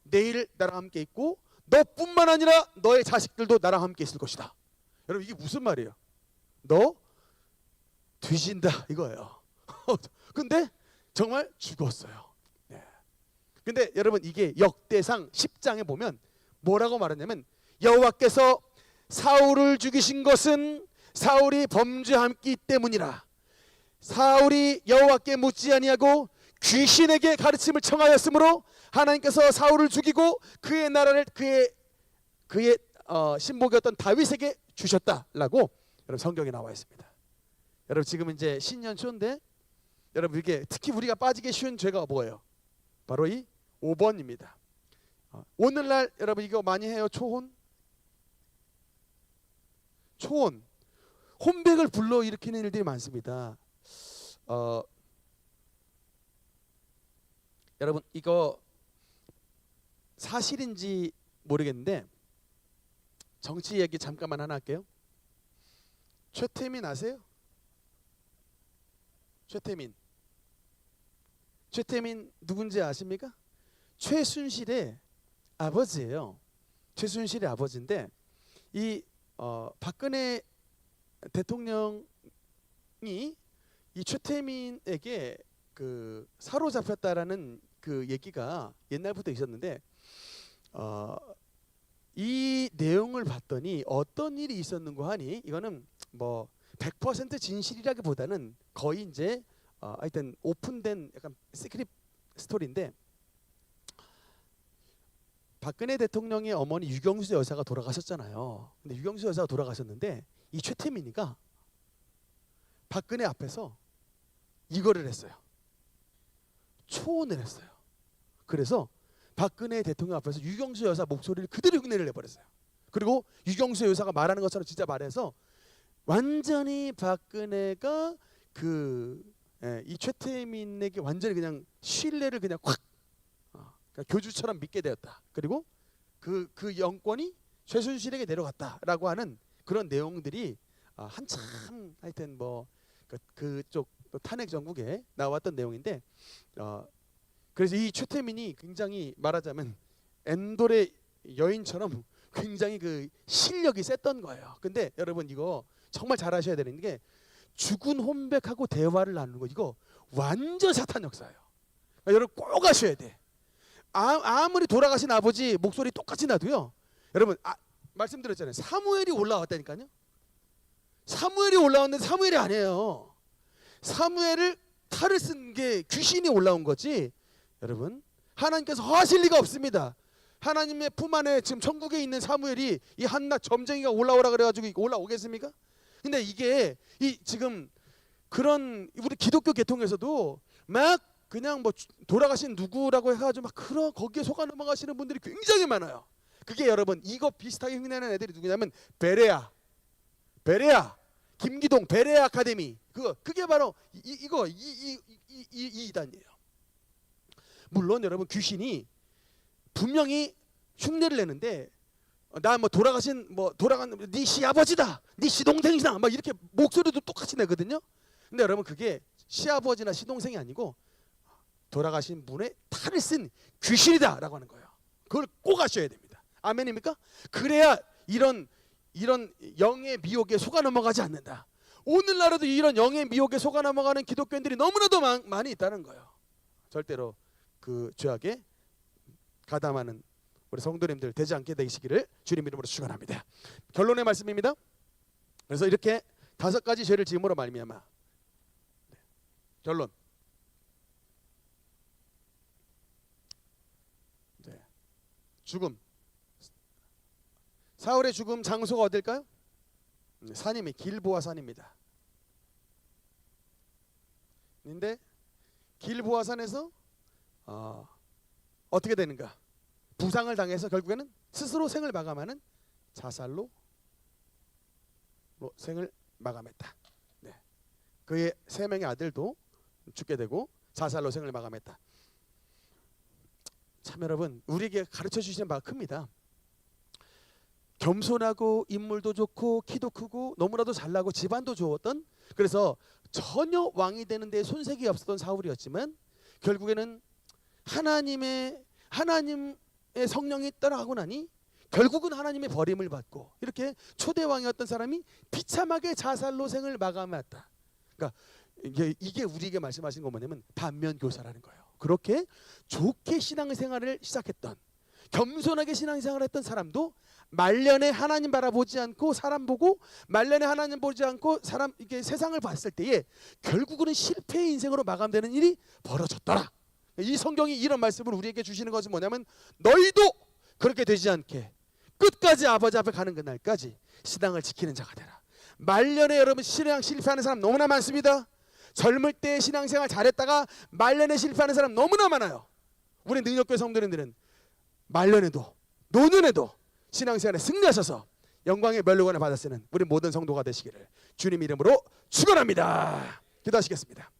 내일 나랑 함께 있고 너뿐만 아니라 너의 자식들도 나랑 함께 있을 것이다. 여러분 이게 무슨 말이에요? 너 뒤진다 이거예요. 근데 정말 죽었어요. 네. 근데 여러분 이게 역대상 10장에 보면 뭐라고 말하냐면 여호와께서 사울을 죽이신 것은 사울이 범죄함기 때문이라. 사울이 여호와께 묻지 아니하고 귀신에게 가르침을 청하였으므로 하나님께서 사울을 죽이고 그의 나라를 그의 신복이었던 다윗에게 주셨다라고 여러분 성경에 나와 있습니다. 여러분 지금 이제 신년 초인데 여러분 이게 특히 우리가 빠지기 쉬운 죄가 뭐예요? 바로 이 5번입니다. 오늘날 여러분 이거 많이 해요. 초혼. 혼백을 불러 일으키는 일들이 많습니다. 여러분 이거 사실인지 모르겠는데 정치 얘기 잠깐만 하나 할게요. 최태민 아세요? 최태민 누군지 아십니까? 최순실의 아버지예요. 최순실의 아버지인데 이 박근혜 대통령이 이 최태민에게 그 사로잡혔다라는 그 얘기가 옛날부터 있었는데 이 내용을 봤더니 어떤 일이 있었는가 하니 이거는 뭐 100% 진실이라기보다는 거의 이제 하여튼 오픈된 약간 시크릿 스토리인데, 박근혜 대통령의 어머니 유경수 여사가 돌아가셨잖아요. 근데 유경수 여사가 돌아가셨는데 이 최태민이가 박근혜 앞에서 이거를 했어요. 초혼을 했어요. 그래서 박근혜 대통령 앞에서 유경수 여사 목소리를 그대로 흉내를 내버렸어요. 그리고 유경수 여사가 말하는 것처럼 진짜 말해서 완전히 박근혜가 이 최태민에게 완전히 그냥 신뢰를 그냥 확 그러니까 교주처럼 믿게 되었다. 그리고 그 영권이 최순실에게 내려갔다라고 하는 그런 내용들이 한참 하여튼 뭐 그쪽 탄핵 정국에 나왔던 내용인데, 그래서 이 최태민이 굉장히 말하자면 엔돌의 여인처럼 굉장히 그 실력이 셌던 거예요. 근데 여러분 이거 정말 잘 아셔야 되는 게, 죽은 혼백하고 대화를 나누는 거 이거 완전 사탄 역사예요. 그러니까 여러분 꼭 아셔야 돼. 아무리 돌아가신 아버지 목소리 똑같이 나도요. 여러분 말씀드렸잖아요. 사무엘이 올라왔다니까요. 사무엘이 올라왔는데 사무엘이 아니에요. 사무엘을 탈을 쓴 게 귀신이 올라온 거지. 여러분 하나님께서 하실 리가 없습니다. 하나님의 품 안에 지금 천국에 있는 사무엘이 이 한낱 점쟁이가 올라오라 그래가지고 올라오겠습니까? 근데 이게 지금 그런 우리 기독교 계통에서도 막 그냥 뭐 돌아가신 누구라고 해가지고 막 거기에 속아 넘어가시는 분들이 굉장히 많아요. 그게 여러분 이거 비슷하게 흉내내는 애들이 누구냐면 베레아, 김기동 베레아 아카데미, 그게 바로 이 이단이에요. 물론 여러분 귀신이 분명히 흉내를 내는데, 나 뭐 돌아간 네 시아버지다, 네 시동생이다 막 이렇게 목소리도 똑같이 내거든요. 근데 여러분 그게 시아버지나 시동생이 아니고 돌아가신 분의 탈을 쓴 귀신이다라고 하는 거예요. 그걸 꼭 아셔야 됩니다. 아멘입니까? 그래야 이런 영의 미혹에 속아 넘어가지 않는다. 오늘날에도 이런 영의 미혹에 속아 넘어가는 기독교인들이 너무나도 많이 있다는 거예요. 절대로 그 죄악에 가담하는 우리 성도님들 되지 않게 되시기를 주님 이름으로 축원합니다. 결론의 말씀입니다. 그래서 이렇게 5가지 죄를 지음으로 말미암아, 결론, 죽음. 사울의 죽음 장소가 어딜까요? 산임이 길보아 산입니다. 근데 길보아 산에서 어떻게 되는가? 부상을 당해서 결국에는 스스로 생을 마감하는 자살로 생을 마감했다. 네. 그의 3명의 아들도 죽게 되고 자살로 생을 마감했다. 참 여러분 우리에게 가르쳐 주시는 바가 큽니다. 겸손하고 인물도 좋고 키도 크고 너무나도 잘나고 집안도 좋았던, 그래서 전혀 왕이 되는 데 손색이 없었던 사울이었지만 결국에는 하나님의 성령이 따라가고 나니 결국은 하나님의 버림을 받고 이렇게 초대 왕이었던 사람이 비참하게 자살로 생을 마감했다. 그러니까 이게 우리에게 말씀하신 건 뭐냐면 반면교사라는 거예요. 그렇게 좋게 신앙생활을 시작했던, 겸손하게 신앙생활을 했던 사람도 말년에 하나님 바라보지 않고 사람 보고, 말년에 하나님 보지 않고 사람 이게 세상을 봤을 때에 결국은 실패의 인생으로 마감되는 일이 벌어졌더라. 이 성경이 이런 말씀을 우리에게 주시는 것은 뭐냐면, 너희도 그렇게 되지 않게 끝까지 아버지 앞에 가는 그날까지 신앙을 지키는 자가 되라. 말년에 여러분 신앙 실패하는 사람 너무나 많습니다. 젊을 때 신앙생활 잘했다가 말년에 실패하는 사람 너무나 많아요. 우리 능력교회 성도님들은 말년에도 노년에도 신앙생활에 승리하셔서 영광의 멸류관을 받았으는 우리 모든 성도가 되시기를 주님 이름으로 축원합니다. 기도하시겠습니다.